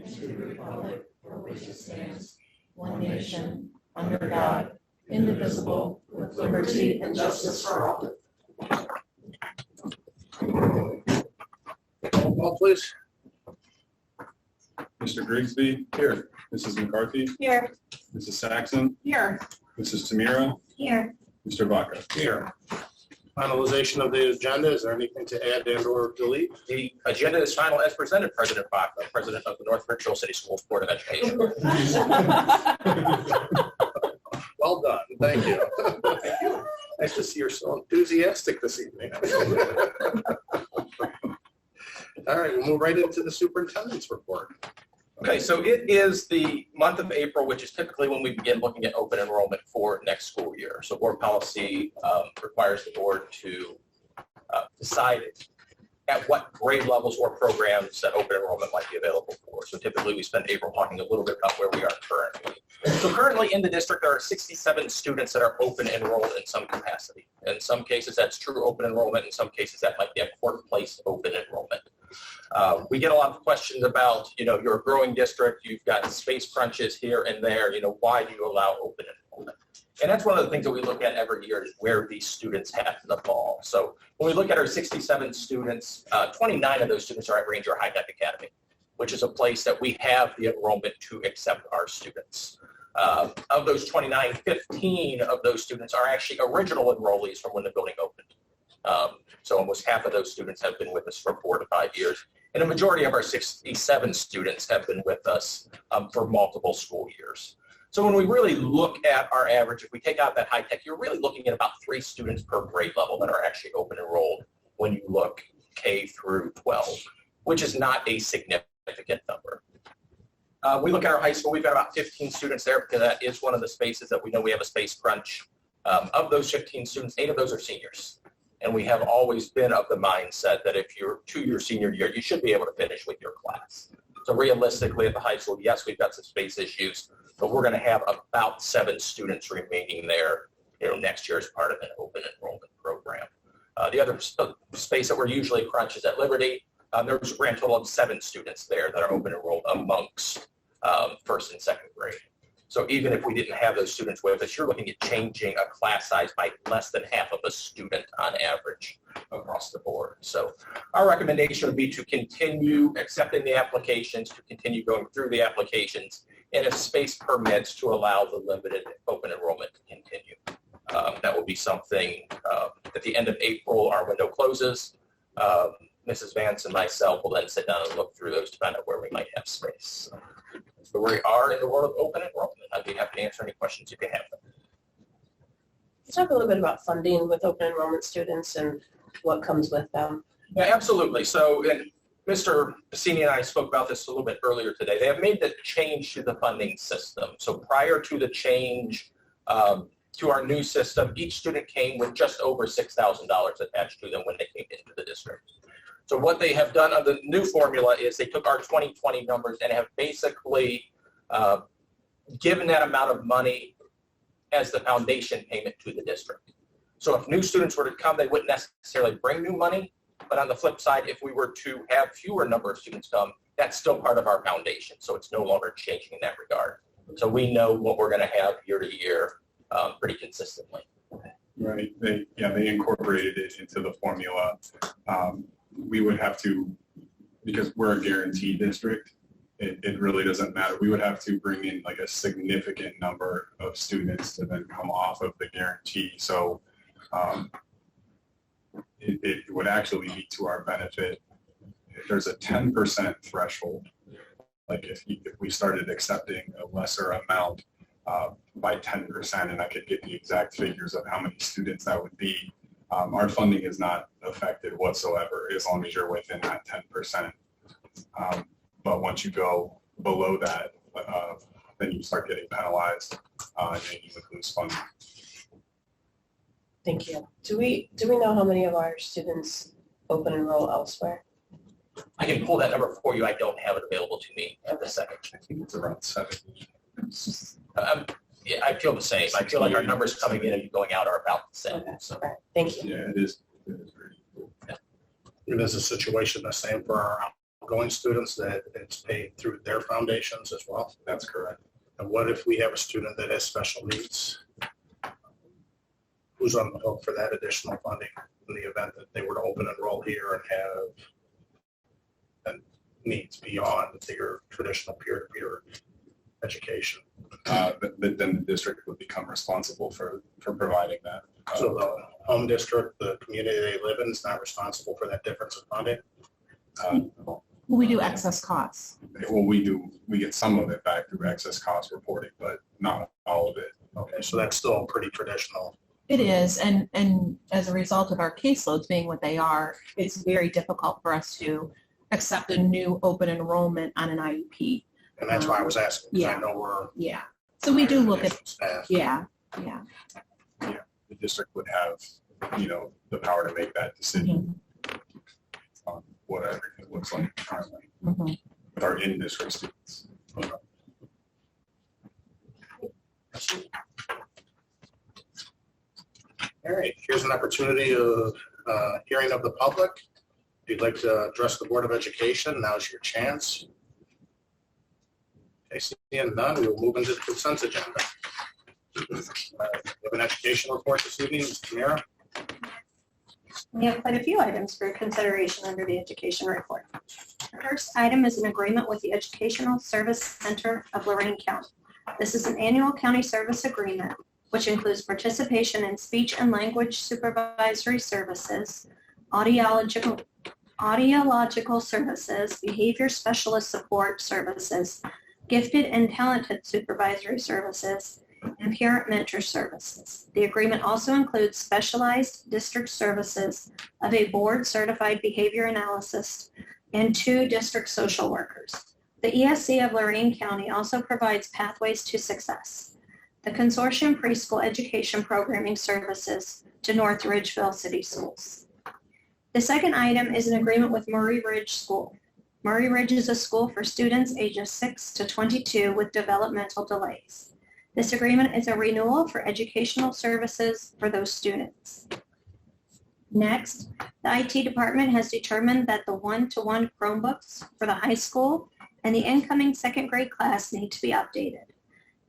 and to the republic for which it stands, one nation, under God, indivisible, with liberty and justice for all. Roll call, please. Mr. Grigsby? Here. Mrs. McCarthy? Here. Mrs. Saxon? Here. Mrs. Tamira? Here. Mr. Vaca? Here. Finalization of the agenda. Is there anything to add and or delete? The agenda is final as presented, President Baca, President of the North Ridgeville City Schools Board of Education. Well done. Thank you. Nice to see you're so enthusiastic this evening. All right, we'll move right into the superintendent's report. Okay, so it is the month of April, which is typically when we begin looking at open enrollment for next school year. So board policy requires the board to decide at what grade levels or programs that open enrollment might be available for. So typically we spend April talking a little bit about where we are currently. So currently in the district, there are 67 students that are open enrolled in some capacity. In some cases, that's true open enrollment. In some cases, that might be a court-placed open enrollment. We get a lot of questions about, you're a growing district, you've got space crunches here and there, why do you allow open enrollment? And that's one of the things that we look at every year is where these students happen to fall. So when we look at our 67 students, 29 of those students are at Ranger High-Tech Academy, which is a place that we have the enrollment to accept our students. Of those 29, 15 of those students are actually original enrollees from when the building opened. So almost half of those students have been with us for 4 to 5 years. And a majority of our 67 students have been with us for multiple school years. So when we really look at our average, if we take out that high tech, you're really looking at about 3 students per grade level that are actually open enrolled when you look K through 12, which is not a significant number. We look at our high school, we've got about 15 students there because that is one of the spaces that we know we have a space crunch. Of those 15 students, 8 of those are seniors. And we have always been of the mindset that if you're to your senior year, you should be able to finish with your class. So realistically at the high school, yes, we've got some space issues, but we're going to have about 7 students remaining there, next year as part of an open enrollment program. The other space that we're usually crunch is at Liberty. There's a grand total of 7 students there that are open enrolled amongst first and second grade. So even if we didn't have those students with us, you're looking at changing a class size by less than half of a student on average across the board. So our recommendation would be to continue accepting the applications, to continue going through the applications, and if space permits, to allow the limited open enrollment to continue. That will be something at the end of April, our window closes. Mrs. Vance and myself will then sit down and look through those to find out where we might have space. So we are in the world of open enrollment. I'd be happy to answer any questions you can have. Let's talk a little bit about funding with open enrollment students and what comes with them. Yeah, absolutely. So, and Mr. Bassini and I spoke about this a little bit earlier today. They have made the change to the funding system. So prior to the change to our new system, each student came with just over $6,000 attached to them when they came into the district. So what they have done on the new formula is they took our 2020 numbers and have basically given that amount of money as the foundation payment to the district. So if new students were to come, they wouldn't necessarily bring new money. But on the flip side, if we were to have fewer number of students come, that's still part of our foundation. So it's no longer changing in that regard. So we know what we're going to have year to year pretty consistently. Right. They incorporated it into the formula. We would have to, because we're a guaranteed district, it really doesn't matter. We would have to bring in like a significant number of students to then come off of the guarantee. So it would actually be to our benefit. If there's a 10% threshold, like if we started accepting a lesser amount by 10%, and I could get the exact figures of how many students that would be, our funding is not affected whatsoever as long as you're within that 10%. But once you go below that, then you start getting penalized and you would lose funding. Thank you. Do we know how many of our students open enroll elsewhere? I can pull that number for you. I don't have it available to me at the second. I think it's around 70. Yeah, I feel the same. I feel like our numbers coming in and going out are about the same. Okay. So. All right. Thank you. Yeah, it is pretty cool. And is the situation the same for our outgoing students that it's paid through their foundations as well? That's correct. And what if we have a student that has special needs? Who's on the hook for that additional funding in the event that they were to open enroll here and have needs beyond your traditional peer-to-peer education? But then the district would become responsible for providing that. So the home district, the community they live in, is not responsible for that difference in funding? We do excess costs. Well, we get some of it back through excess cost reporting, but not all of it. Okay, so that's still pretty traditional. It is, and as a result of our caseloads being what they are, it's very difficult for us to accept a new open enrollment on an IEP. And that's why I was asking, because I Yeah. know we're. Yeah. So we do look at, Staff. yeah. The district would have, the power to make that decision on what everything looks like currently Mhm. with our in-district students. All right, here's an opportunity of hearing of the public. If you'd like to address the Board of Education, now's your chance. Okay, seeing none, we will move into the consent agenda. We have an education report this evening, Ms. Tamira. We have quite a few items for consideration under the education report. The first item is an agreement with the Educational Service Center of Lorain County. This is an annual county service agreement, which includes participation in speech and language supervisory services, audiological services, behavior specialist support services, gifted and talented supervisory services, and parent mentor services. The agreement also includes specialized district services of a board-certified behavior analyst and 2 district social workers. The ESC of Lorain County also provides pathways to success. The consortium preschool education programming services to North Ridgeville City Schools. The second item is an agreement with Murray Ridge School. Murray Ridge is a school for students ages 6 to 22 with developmental delays. This agreement is a renewal for educational services for those students. Next, the IT department has determined that the 1-to-1 Chromebooks for the high school and the incoming second grade class need to be updated.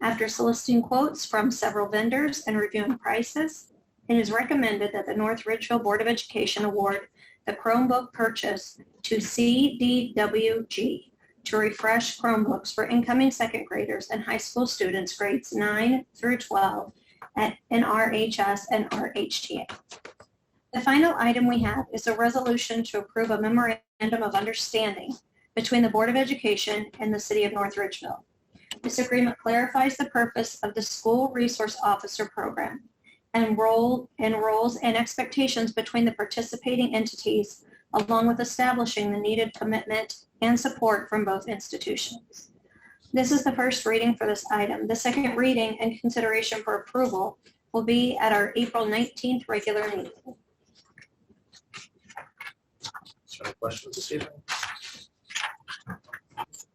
After soliciting quotes from several vendors and reviewing prices, it is recommended that the North Ridgeville Board of Education award the Chromebook purchase to CDWG to refresh Chromebooks for incoming second graders and high school students grades 9 through 12 at NRHS and RHTA. The final item we have is a resolution to approve a memorandum of understanding between the Board of Education and the City of North Ridgeville. This agreement clarifies the purpose of the School Resource Officer Program and roles and expectations between the participating entities, along with establishing the needed commitment and support from both institutions. This is the first reading for this item. The second reading and consideration for approval will be at our April 19th regular meeting. Is there any questions this evening?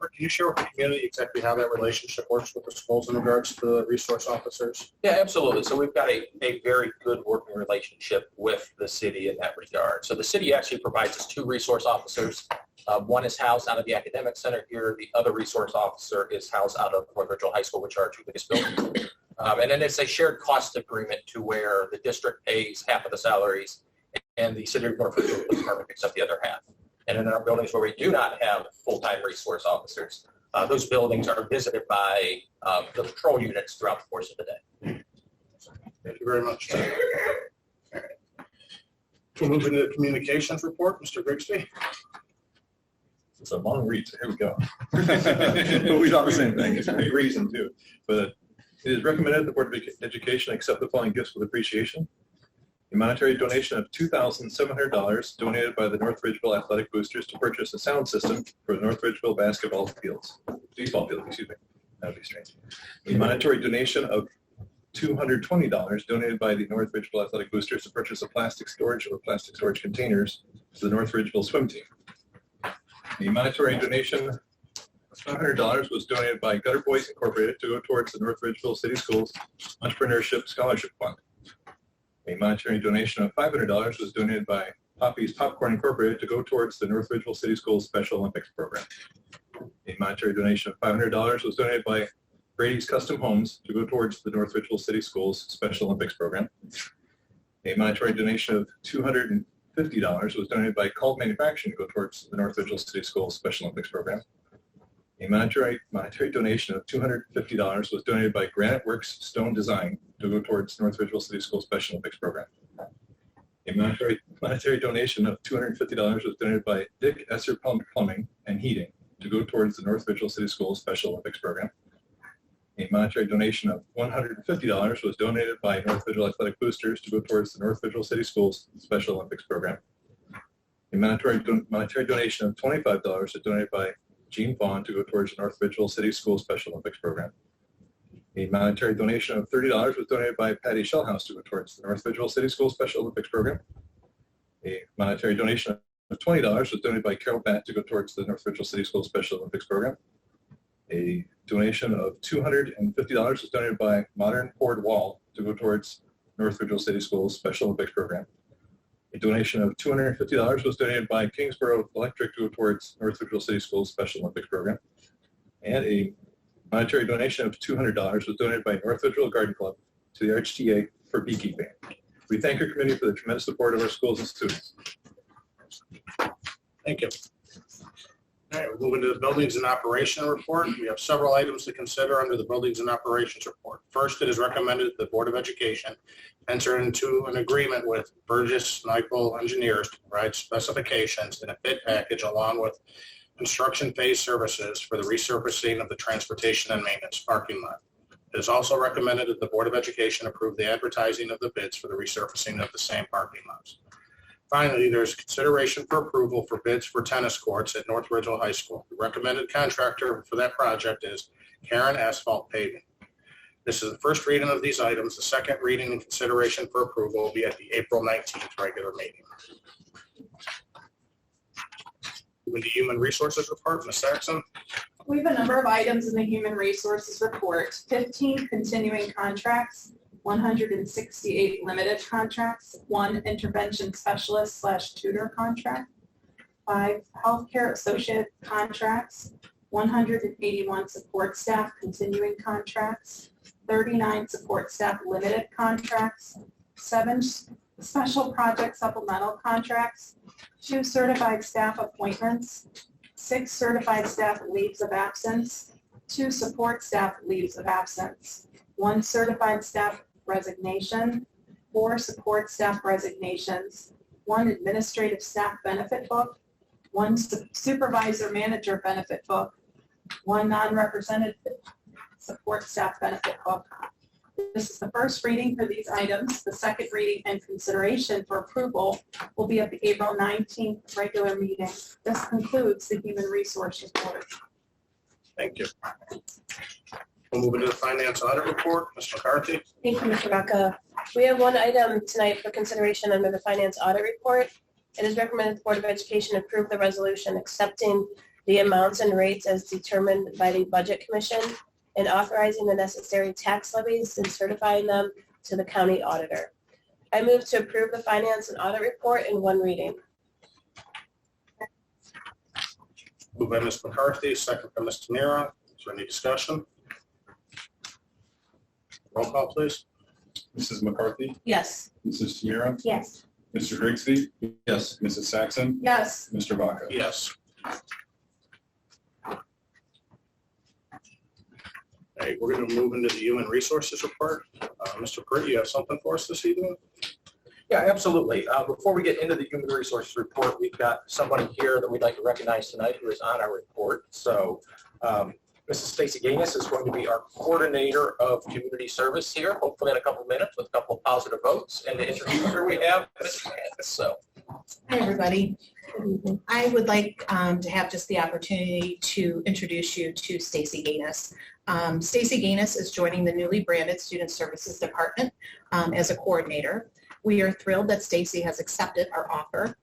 Or can you share with the community exactly how that relationship works with the schools in regards to the resource officers? Yeah, absolutely. So we've got a very good working relationship with the city in that regard. So the city actually provides us 2 resource officers. One is housed out of the academic center here. The other resource officer is housed out of North Ridgeville High School, which are our 2 biggest buildings. And then it's a shared cost agreement to where the district pays half of the salaries and the city of North Ridgeville department picks up the other half. And in our buildings where we do not have full-time resource officers, those buildings are visited by the patrol units throughout the course of the day. Thank you very much. All right. We'll move into the communications report, Mr. Grigsby. It's a long read, so here we go. But we thought the same thing. It's a great reason too. But it is recommended the Board of Education accept the following gifts with appreciation. A monetary donation of $2,700 donated by the North Ridgeville Athletic Boosters to purchase a sound system for the North Ridgeville baseball fields. That would be strange. A monetary donation of $220 donated by the North Ridgeville Athletic Boosters to purchase a plastic storage or plastic storage containers for the North Ridgeville swim team. A monetary donation of $500 was donated by Gutter Boys Incorporated to go towards the North Ridgeville City Schools Entrepreneurship Scholarship Fund. A monetary donation of $500 was donated by Poppy's Popcorn Incorporated to go towards the North Ridgeville City Schools Special Olympics Program. A monetary donation of $500 was donated by Brady's Custom Homes to go towards the North Ridgeville City Schools Special Olympics Program. A monetary donation of $250 was donated by Cult Manufacturing to go towards the North Ridgeville City Schools Special Olympics Program. A monetary donation of $250 was donated by Granite Works Stone Design to go towards North Ridgeville City Schools Special Olympics Program. A monetary donation of $250 was donated by Dick Esser Plumbing and Heating to go towards the North Ridgeville City Schools Special Olympics Program. A monetary donation of $150 was donated by North Ridgeville Athletic Boosters to go towards the North Ridgeville City Schools Special Olympics Program. A monetary donation of $25 was donated by Gene Vaughn to go towards the North Ridgeville City Schools Special Olympics Program. A monetary donation of $30 was donated by Patty Shellhouse to go towards the North Ridgeville City Schools Special Olympics Program. A monetary donation of $20 was donated by Carol Batt to go towards the North Ridgeville City Schools Special Olympics Program. A donation of $250 was donated by Modern Poured Wall to go towards North Ridgeville City Schools Special Olympics Program. A donation of $250 was donated by Kingsborough Electric to go towards North Ridgeville City Schools Special Olympics Program. And a monetary donation of $200 was donated by North Ridgeville Garden Club to the RHTA for beekeeping. We thank our committee for the tremendous support of our schools and students. Thank you. All right, we'll move into the Buildings and Operation Report. We have several items to consider under the Buildings and Operations Report. First, it is recommended that the Board of Education enter into an agreement with Burgess Nyepel Engineers to provide specifications in a bid package along with construction phase services for the resurfacing of the transportation and maintenance parking lot. It is also recommended that the Board of Education approve the advertising of the bids for the resurfacing of the same parking lots. Finally, there is consideration for approval for bids for tennis courts at North Ridgeville High School. The recommended contractor for that project is Karen Asphalt Paving. This is the first reading of these items. The second reading and consideration for approval will be at the April 19th regular meeting. Moving to Human Resources Report, Ms. Saxon. We have a number of items in the Human Resources Report. 15 continuing contracts, 168 limited contracts, 1 intervention specialist / tutor contract, 5 healthcare associate contracts, 181 support staff continuing contracts, 39 support staff limited contracts, 7 special project supplemental contracts, 2 certified staff appointments, 6 certified staff leaves of absence, 2 support staff leaves of absence, 1 certified staff resignation, 4 support staff resignations, 1 administrative staff benefit book, 1 supervisor manager benefit book, 1 non-represented support staff benefit book. This is the first reading for these items. The second reading and consideration for approval will be at the April 19th regular meeting. This concludes the Human Resources Report. Thank you. We'll move into the Finance Audit Report. Ms. McCarthy. Thank you, Mr. Baca. We have one item tonight for consideration under the Finance Audit Report. It is recommended the Board of Education approve the resolution accepting the amounts and rates as determined by the Budget Commission and authorizing the necessary tax levies and certifying them to the county auditor. I move to approve the Finance and Audit Report in one reading. Moved by Ms. McCarthy, second by Ms. Tamira. Is there any discussion? Roll call, please. Mrs. McCarthy, Yes. Mrs. Tamira, Yes. Mr. Grigsby, Yes. Mrs. Saxon, Yes. Mr. Baca. Yes. All right, we're going to move into the Human Resources Report. Mr. Pruitt, you have something for us this evening? Yeah, absolutely. Before we get into the Human Resources Report, we've got somebody here that we'd like to recognize tonight who is on our report. So Mrs. Stacy Gaines is going to be our coordinator of community service here, hopefully in a couple of minutes with a couple of positive votes. And to introduce her, we have Mrs. Gaines. So, Hi, everybody. I would like to have just the opportunity to introduce you to Stacy Gaines. Stacy Gaines is joining the newly branded Student Services Department as a coordinator. We are thrilled that Stacy has accepted our offer.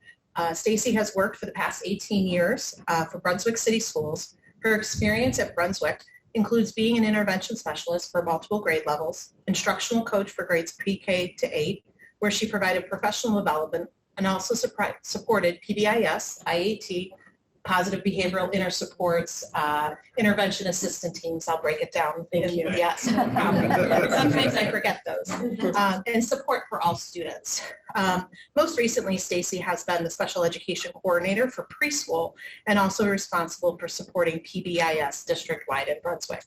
Stacy has worked for the past 18 years for Brunswick City Schools. Her experience at Brunswick includes being an intervention specialist for multiple grade levels, instructional coach for grades pre-K to 8, where she provided professional and also supported PBIS, IAT, positive behavioral inner supports, intervention assistant teams. I'll break it down. Thank you. Yes. Sometimes I forget those. And support for all students. Most recently, Stacy has been the special education coordinator for preschool and also responsible for supporting PBIS district-wide in Brunswick.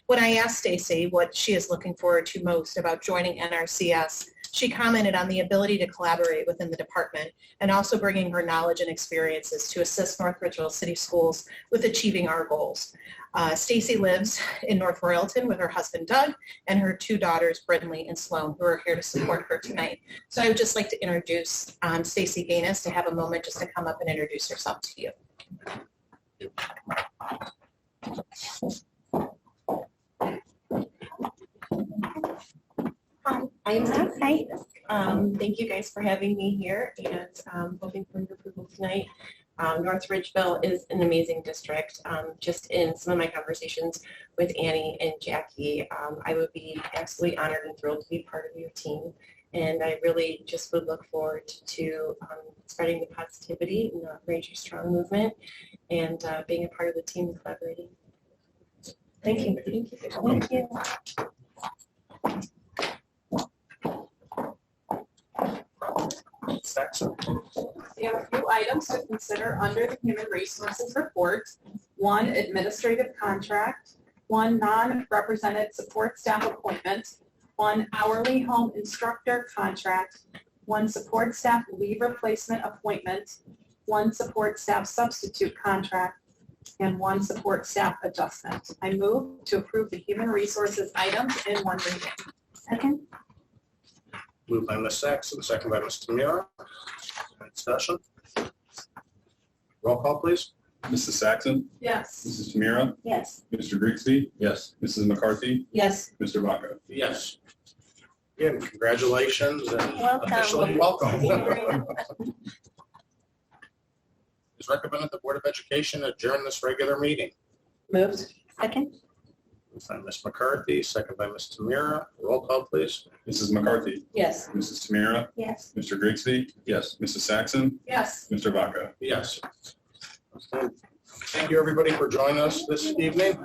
When I asked Stacy what she is looking forward to most about joining NRCS, she commented on the ability to collaborate within the department and also bringing her knowledge and experiences to assist North Ridgeville City Schools with achieving our goals. Stacy lives in North Royalton with her husband Doug and her 2 daughters Brindley and Sloan, who are here to support her tonight. So I would just like to introduce Stacy Gaines to have a moment just to come up and introduce herself to you. I'm Stacy. Thank you guys for having me here and hoping for your approval tonight. North Ridgeville is an amazing district. Just in some of my conversations with Annie and Jackie, I would be absolutely honored and thrilled to be part of your team. And I really just would look forward to spreading the positivity in the Ranger Strong movement and being a part of the team and collaborating. Thank you. Thank you. Thank you. We have a few items to consider under the Human Resources Report. 1 administrative contract, 1 non-represented support staff appointment, 1 hourly home instructor contract, 1 support staff leave replacement appointment, 1 support staff substitute contract, and 1 support staff adjustment. I move to approve the human resources items in 1 reading. Second? Moved by Ms. Saxon, second by Ms. Tamira. Discussion? Roll call, please. Mrs. Saxon, Yes. Mrs. Tamira, Yes. Mr. Grigsby, Yes. Mrs. McCarthy, Yes. Mr. Vaca. Yes. Again, congratulations and Welcome. officially welcome. Thank you very much. It's recommended the Board of Education adjourn this regular meeting. Moved. Second? Moved by Ms. McCarthy, second by Ms. Tamira. Roll call, please. Mrs. McCarthy, Yes. Mrs. Tamira, Yes. Mr. Grigsby, Yes. Mrs. Saxon, Yes. Mr. Vaca. Yes. Thank you, everybody, for joining us this evening.